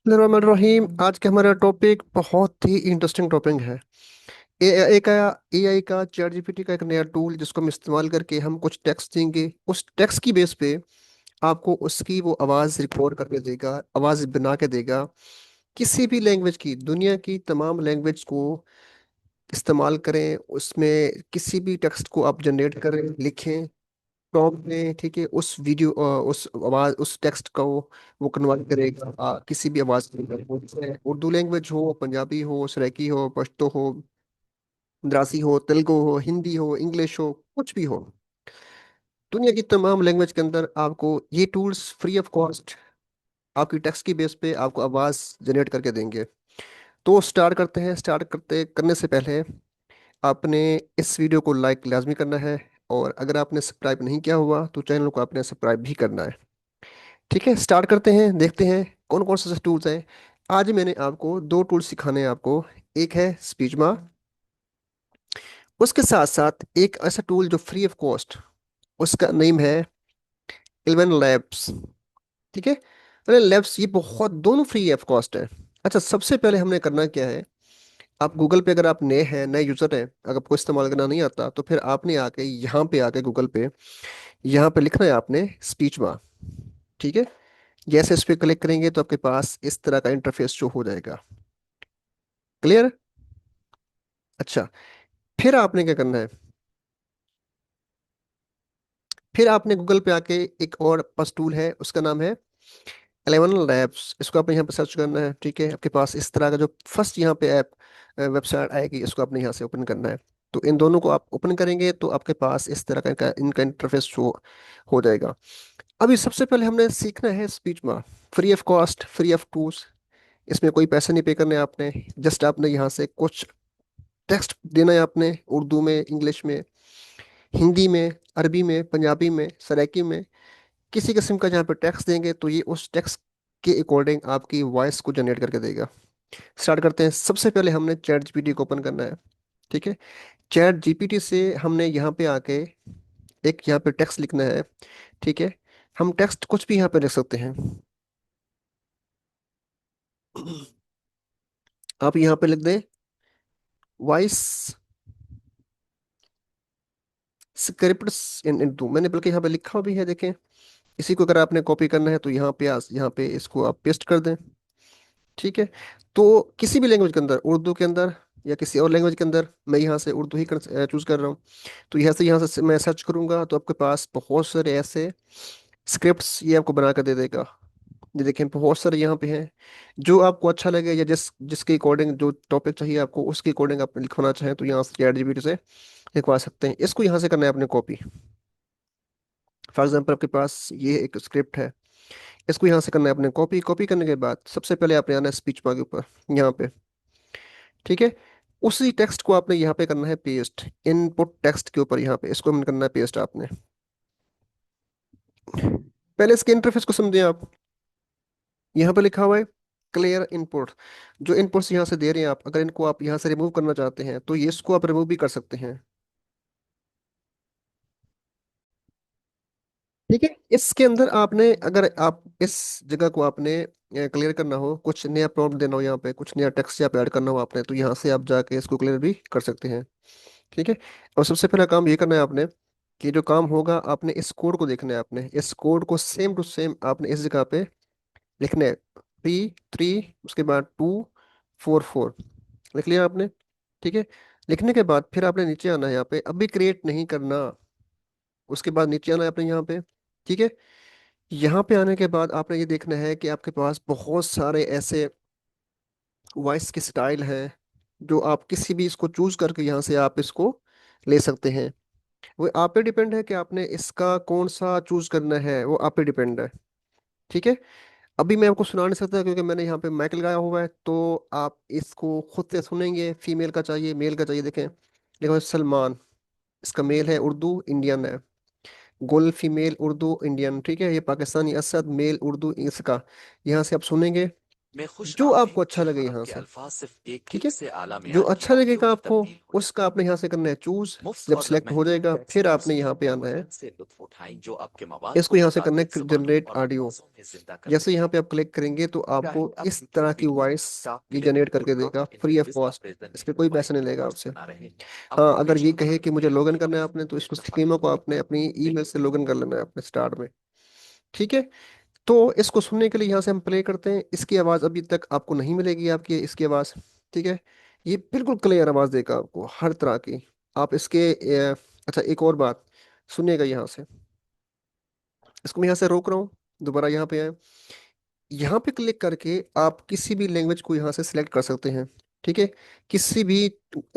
रहीम। आज का हमारा टॉपिक बहुत ही इंटरेस्टिंग टॉपिक है। एआई का एआई का चैट जीपीटी का एक नया टूल जिसको हम इस्तेमाल करके हम कुछ टेक्स्ट देंगे, उस टेक्स्ट की बेस पे आपको उसकी वो आवाज़ रिकॉर्ड करके देगा, आवाज़ बना के देगा। किसी भी लैंग्वेज की, दुनिया की तमाम लैंग्वेज को इस्तेमाल करें, उसमें किसी भी टेक्स्ट को आप जनरेट करें, लिखें प्रॉम्प्ट में, ठीक है। उस वीडियो उस आवाज उस टेक्स्ट को वो कन्वर्ट करेगा किसी भी आवाज के अंदर, वो चाहे उर्दू लैंग्वेज हो, पंजाबी हो, सराइकी हो, पश्तो हो, मद्रासी हो, तेलुगु हो, हिंदी हो, इंग्लिश हो, कुछ भी हो। दुनिया की तमाम लैंग्वेज के अंदर आपको ये टूल्स फ्री ऑफ कॉस्ट आपकी टेक्स्ट की बेस पे आपको आवाज जनरेट करके देंगे। तो स्टार्ट करते हैं। स्टार्ट करते करने से पहले आपने इस वीडियो को लाइक लाजमी करना है, और अगर आपने सब्सक्राइब नहीं किया हुआ तो चैनल को आपने सब्सक्राइब भी करना है। ठीक है, स्टार्ट करते हैं, देखते हैं कौन कौन से टूल्स हैं। आज मैंने आपको दो टूल्स सिखाने हैं आपको। एक है स्पीचमा, उसके साथ साथ एक ऐसा टूल जो फ्री ऑफ कॉस्ट, उसका नेम है इलेवन लैब्स। ठीक है, अरे लैब्स ये बहुत दोनों फ्री ऑफ कॉस्ट है। अच्छा, सबसे पहले हमने करना क्या है, आप गूगल पे, अगर आप नए हैं, नए यूजर हैं, अगर आपको इस्तेमाल करना नहीं आता, तो फिर आपने आके यहाँ पे आके गूगल पे यहाँ पे लिखना है आपने स्पीचमा। ठीक है, जैसे इस पे क्लिक करेंगे तो आपके पास इस तरह का इंटरफेस शो हो जाएगा। क्लियर? अच्छा, फिर आपने क्या करना है, फिर आपने गूगल पे आके एक और पास टूल है, उसका नाम है 11 लैब्स। इसको आपने यहाँ पे सर्च करना है। ठीक है, आपके पास इस तरह का जो फर्स्ट यहाँ पे ऐप वेबसाइट आएगी, इसको आपने यहाँ से ओपन करना है। तो इन दोनों को आप ओपन करेंगे तो आपके पास इस तरह का इनका इंटरफेस शो हो जाएगा। अभी सबसे पहले हमने सीखना है स्पीच में, free of cost, free of tools. इसमें कोई पैसे नहीं पे करने आपने, जस्ट आपने यहाँ से कुछ टेक्स्ट देना है आपने, उर्दू में, इंग्लिश में, हिंदी में, अरबी में, पंजाबी में, सराइकी में, किसी किस्म का जहाँ पे टेक्स्ट देंगे तो ये उस टेक्स्ट के अकॉर्डिंग आपकी वॉइस को जनरेट करके देगा। स्टार्ट करते हैं। सबसे पहले हमने चैट जीपीटी को ओपन करना है। ठीक है, चैट जीपीटी से हमने यहाँ पे आके एक यहाँ पे टेक्स्ट लिखना है। ठीक है, हम टेक्स्ट कुछ भी यहाँ पे लिख सकते हैं। आप यहाँ पे लिख दें वॉइस स्क्रिप्ट्स इन उर्दू, मैंने बल्कि यहाँ पे लिखा भी है, देखें। इसी को अगर आपने कॉपी करना है तो यहाँ पे इसको आप पेस्ट कर दें। ठीक है, तो किसी भी लैंग्वेज के अंदर, उर्दू के अंदर या किसी और लैंग्वेज के अंदर, मैं यहाँ से उर्दू ही चूज कर रहा हूँ। तो यहाँ से मैं सर्च करूंगा तो आपके पास बहुत सारे ऐसे स्क्रिप्ट्स ये आपको बना कर दे देगा। ये देखें, बहुत सारे यहाँ पे हैं। जो आपको अच्छा लगे या जिसके अकॉर्डिंग, जो टॉपिक चाहिए आपको उसके अकॉर्डिंग आप लिखवाना चाहें तो यहाँ से चैट जीपीटी से लिखवा सकते हैं। इसको यहाँ से करना है आपने कॉपी। फॉर एग्जाम्पल आपके पास ये एक स्क्रिप्ट है, इसको यहाँ से करना है आपने कॉपी। कॉपी करने के बाद सबसे पहले आपने आना है स्पीच के ऊपर, यहाँ पे। ठीक है, उसी टेक्स्ट को आपने यहाँ पे करना है पेस्ट, इनपुट टेक्स्ट के ऊपर, यहाँ पे इसको हमने करना है पेस्ट आपने। पहले इसके इंटरफेस को समझें आप। यहाँ पे लिखा हुआ है क्लियर इनपुट। जो इनपुट्स यहाँ से दे रहे हैं आप, अगर इनको आप यहाँ से रिमूव करना चाहते हैं तो ये इसको आप रिमूव भी कर सकते हैं। ठीक है, इसके अंदर आपने, अगर आप इस जगह को आपने क्लियर करना हो, कुछ नया प्रॉम्प्ट देना हो, यहाँ पे कुछ नया टेक्स्ट यहाँ पे ऐड करना हो आपने, तो यहाँ से आप जाके इसको क्लियर भी कर सकते हैं। ठीक है, और सबसे पहला काम ये करना है आपने कि जो काम होगा, आपने इस कोड को देखना है। आपने इस कोड को सेम टू सेम आपने इस जगह पे लिखना है। 3 3, उसके बाद 2 4 4, लिख लिया आपने। ठीक है, लिखने के बाद फिर आपने नीचे आना है, यहाँ पे अभी क्रिएट नहीं करना। उसके बाद नीचे आना है आपने यहाँ पे। ठीक है, यहाँ पे आने के बाद आपने ये देखना है कि आपके पास बहुत सारे ऐसे वॉइस के स्टाइल हैं, जो आप किसी भी इसको चूज करके यहाँ से आप इसको ले सकते हैं। वो आप पे डिपेंड है कि आपने इसका कौन सा चूज करना है, वो आप पे डिपेंड है। ठीक है, अभी मैं आपको सुना नहीं सकता क्योंकि मैंने यहाँ पे माइक लगाया हुआ है, तो आप इसको खुद से सुनेंगे। फीमेल का चाहिए, मेल का चाहिए, देखें। देखो, सलमान, इसका मेल है, उर्दू इंडियन है। गुल फीमेल, उर्दू इंडियन। ठीक है, ये पाकिस्तानी असद मेल, उर्दू इसका। यहाँ से आप सुनेंगे, मैं खुश जो आप आपको हैं अच्छा लगे जहां यहाँ आपके से। अल्फाज सिर्फ एक ठीक क्लिक है, से आला जो मियार की अच्छा आवाज़ों लगेगा में आपको तब्दील हो उसका आपने यहाँ से करना है चूज। मुफ्त जब और सिलेक्ट हो महंगे जाएगा टेक्स्ट फिर आपने म्यूजिक यहाँ पे और आना है, गजल से लुत्फ उठाएं जो आपके मवाद इसको को यहाँ से करना मुताबिक है जुबानों जनरेट और ऑडियो। अंदाजों में जिंदा करते जैसे हैं। यहाँ पे आप क्लिक करेंगे तो चाहे आपको आप इस यूट्यूब तरह की वीडियो वॉइस शॉर्ट ये क्लिप जनरेट करके बुलॉग देगा या free of influencer cost. Present इस में पे कोई पैसा नहीं मोटिवेशनल लेगा कोट्स आपसे। बना रहे हैं। हाँ, आपको अगर हमेशा ये कहे कि मुझे लॉगिन करना है आपने, तो इसको इल्तफात स्कीमा को करते आपने अपनी ईमेल से लॉगिन कर लेना है अपने स्टार्ट में। ठीक है, तो इसको सुनने के लिए यहाँ से हम प्ले करते हैं। इसकी आवाज़ अभी तक आपको नहीं मिलेगी आपकी इसकी आवाज़। ठीक है, ये बिल्कुल क्लियर आवाज़ देगा आपको हर तरह की। आप इसके अच्छा एक और बात सुनिएगा यहाँ से। इसको मैं यहाँ से रोक रहा हूँ, दोबारा यहाँ पे आए। यहाँ पे क्लिक करके आप किसी भी लैंग्वेज को यहाँ से सिलेक्ट कर सकते हैं। ठीक है, किसी भी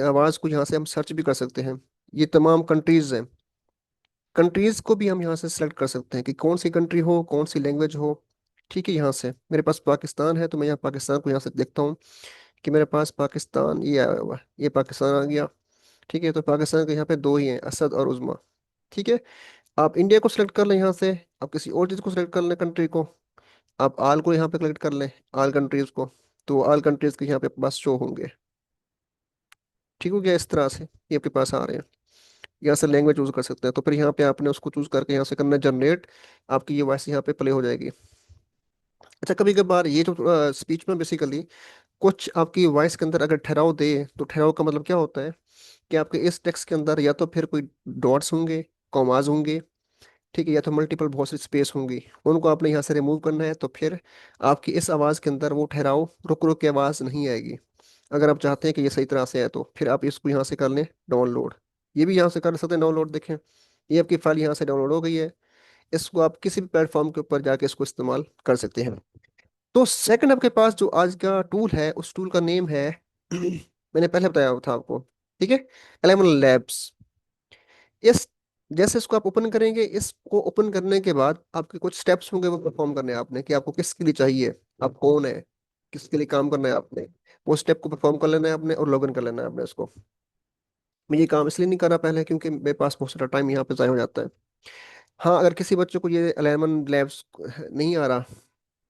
आवाज़ को यहाँ से हम सर्च भी कर सकते हैं। ये तमाम कंट्रीज हैं, कंट्रीज को भी हम यहाँ से सिलेक्ट कर सकते हैं कि कौन सी कंट्री हो, कौन सी लैंग्वेज हो। ठीक है, यहाँ से मेरे पास पाकिस्तान है तो मैं यहाँ पाकिस्तान को यहाँ से देखता हूँ कि मेरे पास पाकिस्तान ये आया हुआ है, ये पाकिस्तान आ गया। ठीक है, तो पाकिस्तान के यहाँ पे दो ही हैं, असद और उज़्मा। ठीक है, आप इंडिया को सिलेक्ट कर लें यहाँ से, आप किसी और चीज़ को सिलेक्ट कर लें कंट्री को, आप आल को यहाँ पे सिलेक्ट कर लें, आल कंट्रीज को। तो आल कंट्रीज के यहाँ पे आपके पास शो होंगे। ठीक हो गया, इस तरह से ये आपके पास आ रहे हैं। यहाँ से लैंग्वेज चूज कर सकते हैं, तो फिर यहाँ पे आपने उसको चूज करके यहाँ से करना जनरेट, आपकी ये वॉइस यहाँ पे प्ले हो जाएगी। अच्छा, कभी कभार ये जो स्पीच में बेसिकली कुछ आपकी वॉइस के अंदर अगर ठहराव दे, तो ठहराव का मतलब क्या होता है कि आपके इस टेक्स्ट के अंदर या तो फिर कोई डॉट्स होंगे, कॉमाज होंगे। ठीक है, या तो मल्टीपल बहुत सी स्पेस होंगी, उनको आपने यहाँ से रिमूव करना है, तो फिर आपकी इस आवाज़ के अंदर वो ठहराव रुक रुक के आवाज़ नहीं आएगी। अगर आप चाहते हैं कि ये सही तरह से है तो फिर आप इसको यहाँ से कर लें डाउनलोड। ये भी यहाँ से कर सकते हैं डाउनलोड, देखें ये आपकी फाइल यहाँ से डाउनलोड हो गई है। इसको आप किसी भी प्लेटफॉर्म के ऊपर जाके इसको इस्तेमाल कर सकते हैं। तो सेकंड आपके पास जो आज का टूल है, उस टूल का नेम है मैंने पहले बताया था आपको। ठीक है, एलेवन लैब्स। इस जैसे इसको आप ओपन करेंगे, इसको ओपन करने के बाद आपके कुछ स्टेप्स होंगे वो परफॉर्म करने हैं आपने, कि आपको किसके लिए चाहिए, आप कौन है, किसके लिए काम करना है आपने। वो स्टेप को परफॉर्म कर लेना है आपने और लॉगिन कर लेना है आपने इसको। मैं ये काम इसलिए नहीं करा पहले क्योंकि मेरे पास बहुत सारा टाइम यहाँ पे ज़ाया हो जाता है। हाँ, अगर किसी बच्चे को ये अलेवन लैब्स नहीं आ रहा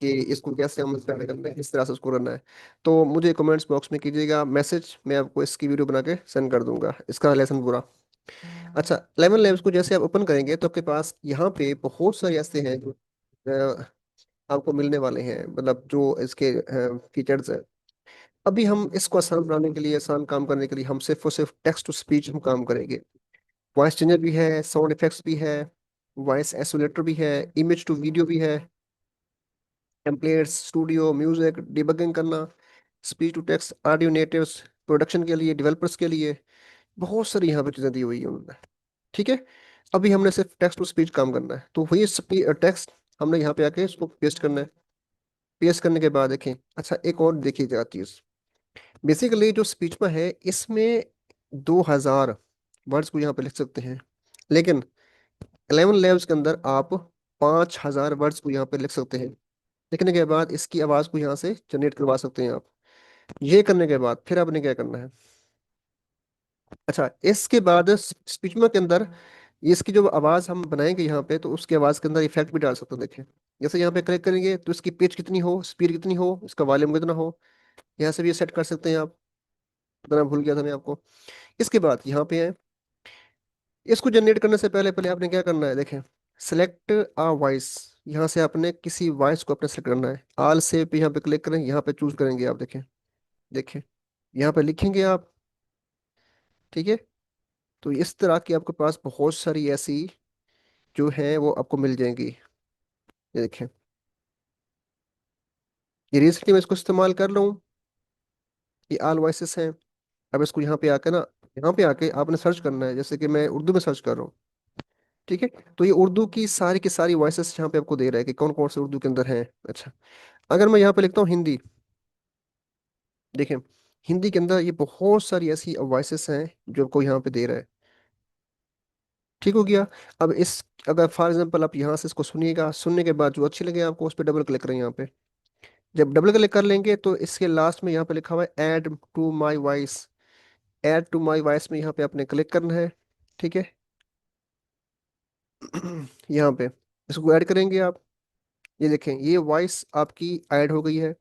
कि इसको कैसे हम इस्तेमाल करना है, किस तरह से उसको करना है, तो मुझे कमेंट्स बॉक्स में कीजिएगा मैसेज, मैं आपको इसकी वीडियो बना के सेंड कर दूंगा, इसका लेसन पूरा। अच्छा, 11 लैब्स को जैसे आप ओपन करेंगे तो आपके पास यहाँ पे बहुत सारे ऐसे हैं जो आपको मिलने वाले हैं, मतलब जो इसके फीचर्स हैं। अभी हम इसको आसान बनाने के लिए, आसान काम करने के लिए हम सिर्फ और सिर्फ टेक्स्ट टू स्पीच हम काम करेंगे। वॉइस चेंजर भी है, साउंड इफेक्ट्स भी है, वॉइस एसोलेटर भी है, इमेज टू वीडियो भी है, टेम्पलेट्स, स्टूडियो, म्यूजिक, डिबगिंग करना, speech to text, audio natives, production के लिए, डेवलपर्स के लिए, बहुत सारी यहाँ पे चीज़ें दी हुई है उन्होंने। ठीक है, अभी हमने सिर्फ टेक्स्ट टू स्पीच काम करना है, तो वही टेक्स्ट हमने यहाँ पे आके इसको पेस्ट करना है। पेस्ट करने के बाद देखें, अच्छा एक और देखिएगा चीज़, बेसिकली जो स्पीच में है इसमें 2000 वर्ड्स को यहाँ पे लिख सकते हैं, लेकिन 11 लेवल्स के अंदर आप 5000 वर्ड्स को यहाँ पे लिख सकते हैं। लिखने के बाद इसकी आवाज़ को यहाँ से जनरेट करवा सकते हैं आप। ये करने के बाद फिर आपने क्या करना है, अच्छा इसके बाद स्पीच में के अंदर इसकी जो आवाज़ हम बनाएंगे यहाँ पे, तो उसकी आवाज़ के अंदर इफेक्ट भी डाल सकते हैं। देखें, जैसे यहाँ पे क्लिक करेंगे तो इसकी पिच कितनी हो, स्पीड कितनी हो, इसका वॉल्यूम कितना हो, यहाँ से भी सेट कर सकते हैं आप। इतना भूल गया था मैं आपको। इसके बाद यहाँ पे है, इसको जनरेट करने से पहले पहले आपने क्या करना है, देखें सेलेक्ट आ वॉइस, यहाँ से आपने किसी वॉइस को अपने सेलेक्ट करना है। आल से पे यहाँ पे क्लिक करें, यहाँ पे चूज करेंगे आप, देखें देखें यहाँ पे लिखेंगे आप। ठीक है, तो इस तरह की आपके पास बहुत सारी ऐसी जो है वो आपको मिल जाएंगी। ये देखें, ये रिसेंटली मैं इसको इस्तेमाल कर रहा हूँ, ये ऑल वॉइसेस हैं। अब इसको यहाँ पे आके ना, यहाँ पे आके आपने सर्च करना है, जैसे कि मैं उर्दू में सर्च कर रहा हूँ। ठीक है, तो ये उर्दू की सारी वॉइसेस यहाँ पे आपको दे रहा है कि कौन कौन से उर्दू के अंदर हैं। अच्छा, अगर मैं यहाँ पे लिखता हूँ हिंदी, देखें हिंदी के अंदर ये बहुत सारी ऐसी वॉइसेस हैं जो आपको यहाँ पे दे रहा है। ठीक हो गया। अब इस अगर फॉर एग्जांपल आप यहाँ से इसको सुनिएगा, सुनने के बाद जो अच्छी लगे आपको उस पर डबल क्लिक करें यहाँ पे। जब डबल क्लिक कर लेंगे तो इसके लास्ट में यहाँ पे लिखा हुआ है add to my voice. Add to my voice में यहाँ पे आपने क्लिक करना है। ठीक है, यहाँ पे इसको ऐड करेंगे आप। ये देखें, ये वॉइस आपकी ऐड हो गई है।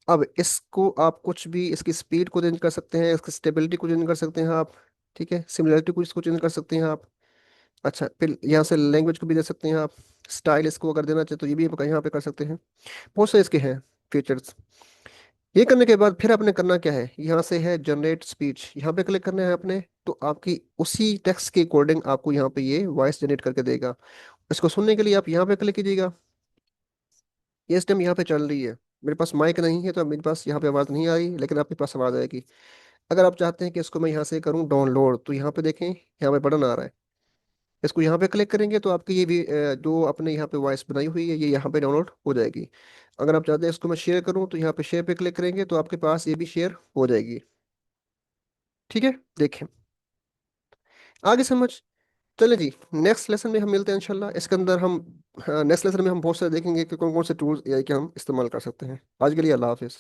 अब इसको आप कुछ भी, इसकी स्पीड को चेंज कर सकते हैं, इसकी स्टेबिलिटी को चेंज कर सकते हैं आप, ठीक है, सिमिलरिटी को इसको चेंज कर सकते हैं आप। अच्छा, फिर यहाँ से लैंग्वेज को भी दे सकते हैं आप, स्टाइल इसको अगर देना चाहे तो ये भी आप यहाँ पे कर सकते हैं। बहुत सारे इसके हैं फीचर्स। ये करने के बाद फिर आपने करना क्या है, यहाँ से है जनरेट स्पीच, यहाँ पे क्लिक करना है आपने, तो आपकी उसी टेक्स्ट के अकॉर्डिंग आपको यहाँ पे ये वॉइस जनरेट करके देगा। इसको सुनने के लिए आप यहाँ पे क्लिक कीजिएगा। ये इस टाइम यहाँ पे चल रही है, मेरे पास माइक नहीं है तो मेरे पास यहाँ पे आवाज़ नहीं आ रही, लेकिन आपके पास आवाज़ आएगी। अगर आप चाहते हैं कि इसको मैं यहाँ से करूँ डाउनलोड, तो यहाँ पे देखें, यहाँ पे बटन आ रहा है, इसको यहाँ पे क्लिक करेंगे तो आपकी ये भी जो आपने यहाँ पे वॉइस बनाई हुई है ये यहाँ पे डाउनलोड हो जाएगी। अगर आप चाहते हैं इसको मैं शेयर करूँ, तो यहाँ पे शेयर पे क्लिक करेंगे तो आपके पास ये भी शेयर हो जाएगी। ठीक है, देखें, आगे समझ। चलिए जी, नेक्स्ट लेसन में हम मिलते हैं इंशाल्लाह। इसके अंदर हम नेक्स्ट लेसन में हम बहुत सारे देखेंगे कि कौन कौन से टूल्स एआई के हम इस्तेमाल कर सकते हैं। आज के लिए अल्लाह हाफिज़।